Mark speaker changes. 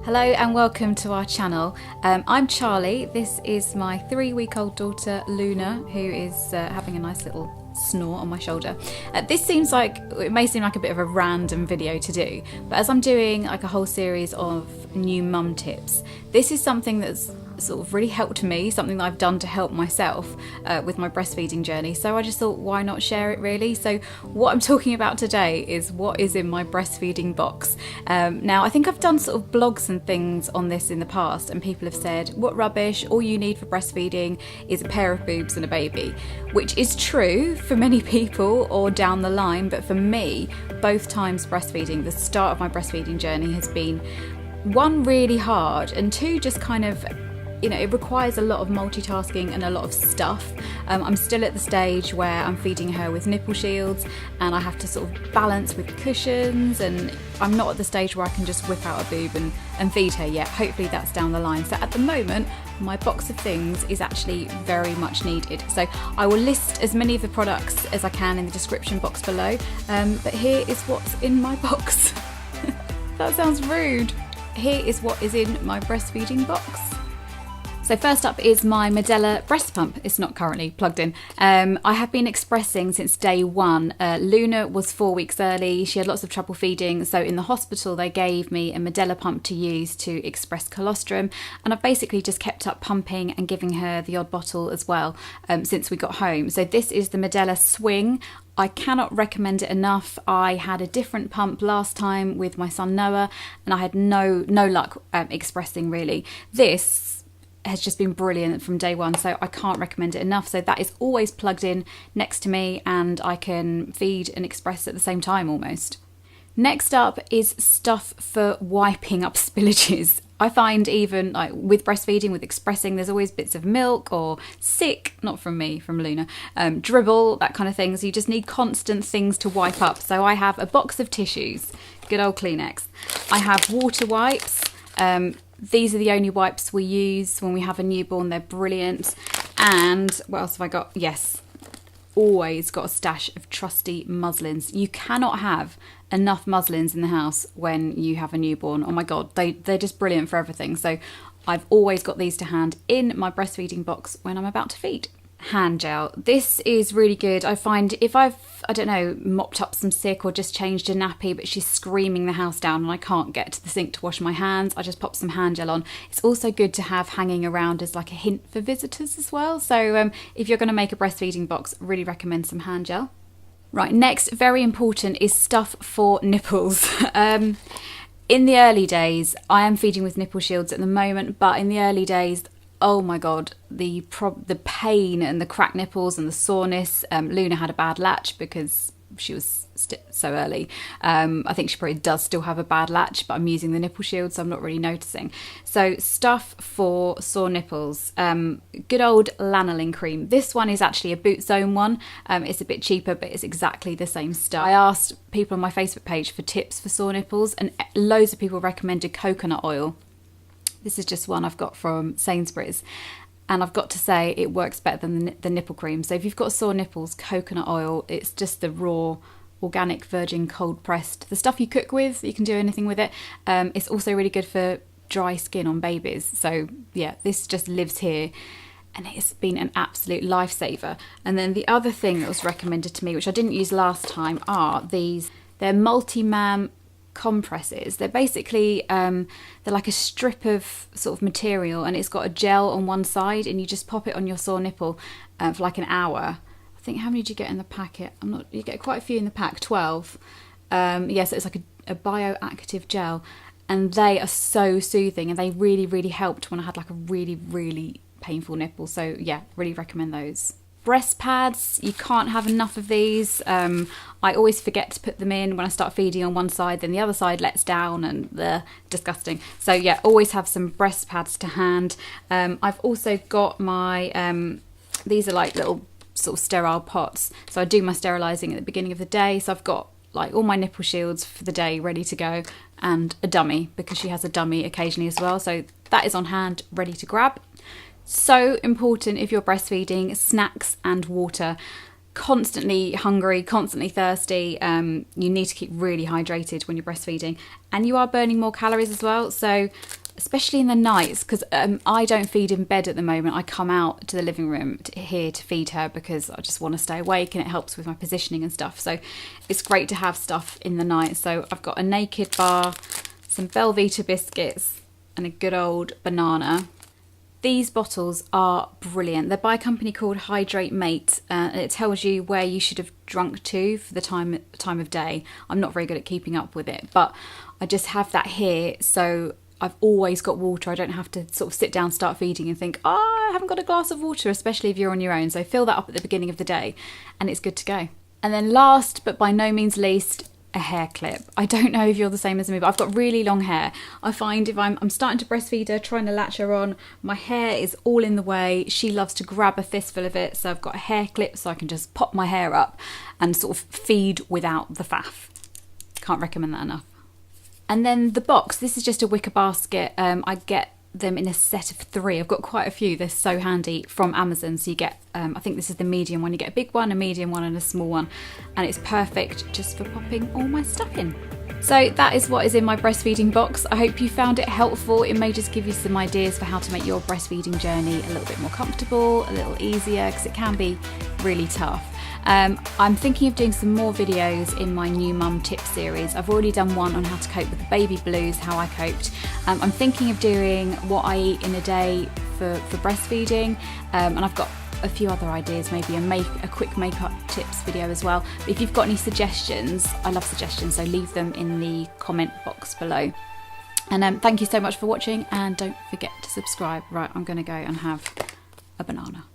Speaker 1: Hello and welcome to our channel. I'm Charlie. This is my 3-week-old daughter Luna, who is having a nice little snore on my shoulder. It may seem like a bit of a random video to do, but as I'm doing like a whole series of new mum tips, this is something that's sort of really helped me, something that I've done to help myself with my breastfeeding journey. So I just thought, why not share it really? So what I'm talking about today is what is in my breastfeeding box. Now I think I've done sort of blogs and things on this in the past, and people have said, what rubbish, all you need for breastfeeding is a pair of boobs and a baby, which is true for many people or down the line, but for me, both times breastfeeding, the start of my breastfeeding journey has been one, really hard, and two, just kind of, it requires a lot of multitasking and a lot of stuff. I'm still at the stage where I'm feeding her with nipple shields and I have to sort of balance with cushions, and I'm not at the stage where I can just whip out a boob and feed her yet. Hopefully that's down the line. So at the moment, my box of things is actually very much needed. So I will list as many of the products as I can in the description box below. But here is what's in my box. That sounds rude. Here is what is in my breastfeeding box. So first up is my Medela breast pump. It's not currently plugged in. I have been expressing since day one. Luna was 4 weeks early. She had lots of trouble feeding. So in the hospital, they gave me a Medela pump to use to express colostrum. And I've basically just kept up pumping and giving her the odd bottle as well since we got home. So this is the Medela Swing. I cannot recommend it enough. I had a different pump last time with my son Noah, and I had no luck expressing really. This has just been brilliant from day one, so I can't recommend it enough. So that is always plugged in next to me and I can feed and express at the same time almost. Next up is stuff for wiping up spillages. I find even like with breastfeeding, with expressing, there's always bits of milk or sick, not from me, from Luna, dribble, that kind of thing. So you just need constant things to wipe up. So I have a box of tissues, good old Kleenex. I have water wipes. These are the only wipes we use when we have a newborn. They're brilliant. And what else have I got? Yes, always got a stash of trusty muslins. You cannot have enough muslins in the house when you have a newborn. Oh my God, they're just brilliant for everything. So I've always got these to hand in my breastfeeding box when I'm about to feed. Hand gel. This is really good. I find if I've, mopped up some sick or just changed a nappy, but she's screaming the house down and I can't get to the sink to wash my hands, I just pop some hand gel on. It's also good to have hanging around as like a hint for visitors as well. So if you're going to make a breastfeeding box, really recommend some hand gel. Right, next, very important, is stuff for nipples. In the early days, I am feeding with nipple shields at the moment, but in the early days, oh my God, the pain and the cracked nipples and the soreness. Luna had a bad latch because she was so early. I think she probably does still have a bad latch, but I'm using the nipple shield, so I'm not really noticing. So stuff for sore nipples. Good old lanolin cream. This one is actually a Boot Zone one. It's a bit cheaper, but it's exactly the same stuff. I asked people on my Facebook page for tips for sore nipples, and loads of people recommended coconut oil. This is just one I've got from Sainsbury's, and I've got to say it works better than the nipple cream. So if you've got sore nipples, coconut oil, it's just the raw, organic, virgin, cold pressed. The stuff you cook with, you can do anything with it. It's also really good for dry skin on babies. So yeah, this just lives here, and it's been an absolute lifesaver. And then the other thing that was recommended to me, which I didn't use last time, are these. They're multi-mam compresses. They're basically they're like a strip of sort of material, and it's got a gel on one side, and you just pop it on your sore nipple for like an hour. I think, how many did you get in the packet? You get quite a few in the pack, 12. So it's like a bioactive gel, and they are so soothing, and they really helped when I had like a really painful nipple. So yeah, really recommend those. Breast pads, you can't have enough of these. I always forget to put them in when I start feeding on one side, then the other side lets down, and they're disgusting. So yeah, always have some breast pads to hand. I've also got my, these are like little sort of sterile pots. So I do my sterilising at the beginning of the day. So I've got like all my nipple shields for the day ready to go, and a dummy, because she has a dummy occasionally as well. So that is on hand, ready to grab. So important if you're breastfeeding, snacks and water. constantly hungry, constantly thirsty. You need to keep really hydrated when you're breastfeeding, and you are burning more calories as well. So especially in the nights, because I don't feed in bed at the moment. I come out to the living room here to feed her because I just want to stay awake, and it helps with my positioning and stuff. So it's great to have stuff in the night. So I've got a Naked bar, some Belvita biscuits, and a good old banana. These bottles are brilliant. They're by a company called Hydrate Mate, and it tells you where you should have drunk to for the time of day. I'm not very good at keeping up with it, but I just have that here, so I've always got water. I don't have to sort of sit down, start feeding and think, oh, I haven't got a glass of water, especially if you're on your own. So fill that up at the beginning of the day and it's good to go. And then last, but by no means least, a hair clip. I don't know if you're the same as me, but I've got really long hair. I find if I'm starting to breastfeed her, trying to latch her on, my hair is all in the way. She loves to grab a fistful of it, so I've got a hair clip so I can just pop my hair up and sort of feed without the faff. Can't recommend that enough. And then the box, this is just a wicker basket. I get them in a set of 3. I've got quite a few. They're so handy from Amazon. So you get, I think this is the medium one. You get a big one, a medium one and a small one. And it's perfect just for popping all my stuff in. So that is what is in my breastfeeding box. I hope you found it helpful. It may just give you some ideas for how to make your breastfeeding journey a little bit more comfortable, a little easier, because it can be really tough. I'm thinking of doing some more videos in my new mum tip series. I've already done one on how to cope with the baby blues, how I coped. I'm thinking of doing what I eat in a day for breastfeeding, and I've got a few other ideas, maybe a quick makeup tips video as well. But if you've got any suggestions, I love suggestions, so leave them in the comment box below. And thank you so much for watching, and don't forget to subscribe. Right, I'm going to go and have a banana.